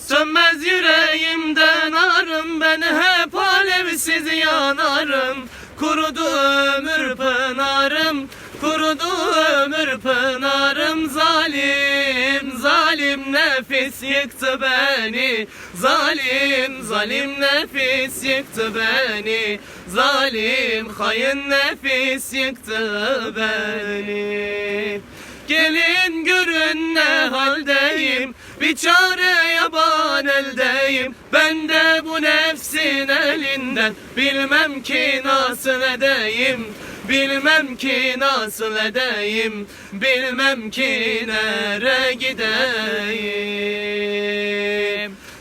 Sönmez yüreğimden arım, ben hep alevsiz yanarım. Kurudu ömür pınarım, kurudu ömür pınarım. Zalim, zalim nefis yıktı beni. Zalim, zalim nefis yıktı beni. Zalim, hain nefis yıktı beni. Gelin görün ne haldeyim, bir çare yaban eldeyim. Ben de bu nefsin elinden bilmem ki nasıl edeyim. Bilmem ki nasıl edeyim, bilmem ki nere gideyim.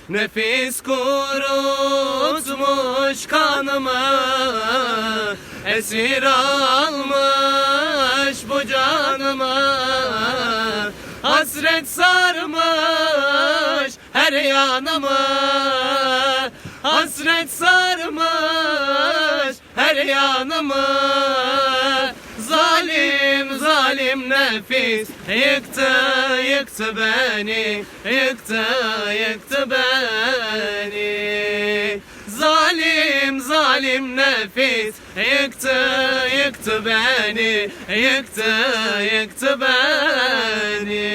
Nefis kurutmuş kanımı, esir almış bu canımı. Hasret sarmış her yanımı, hasret sarmış her yanımı. Zalim, zalim nefis yıktı, yıktı beni, yıktı, yıktı beni. Zalim, zalim nefis yıktı, yıktı beni, yıktı, yıktı beni.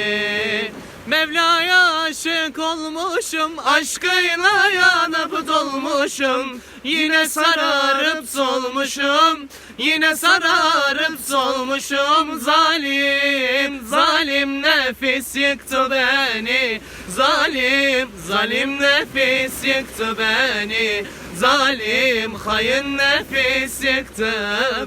Mevla'ya aşık olmuşum, aşkıyla yanıp dolmuşum. Yine sararıp solmuşum, yine sararıp solmuşum. Zalim, zalim nefis yıktı beni. Zalim, zalim nefis yıktı beni. Zalim, hain nefis yıktı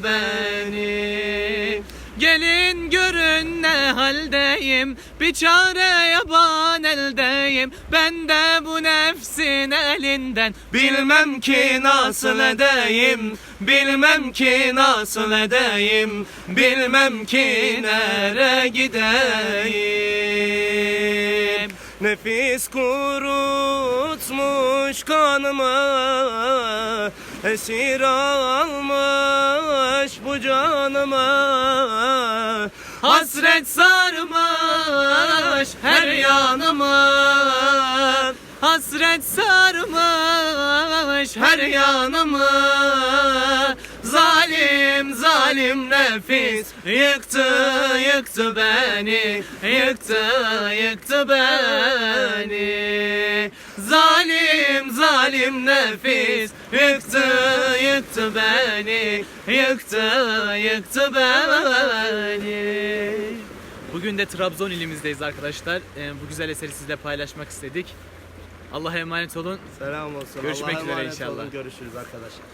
beni. Gelin görün ne haldeyim, bir çare yaban eldeyim. Ben de bu nefsin elinden bilmem ki nasıl edeyim. Bilmem ki nasıl edeyim, bilmem ki nere gideyim. Nefis kurutmuş kanımı, esir almış bu canımı. Hasret sarmış her yanımı, hasret sarmış her yanımı. Zalim, zalim nefis yıktı, yıktı beni, yıktı, yıktı beni. Zalim, zalim nefis yıktı, yıktı beni, yıktı, yıktı beni. Bugün de Trabzon ilimizdeyiz arkadaşlar. Bu güzel eseri sizle paylaşmak istedik. Allah'a emanet olun. Selam olsun. Görüşmek Allah'a üzere emanet inşallah. olun. Görüşürüz arkadaşlar.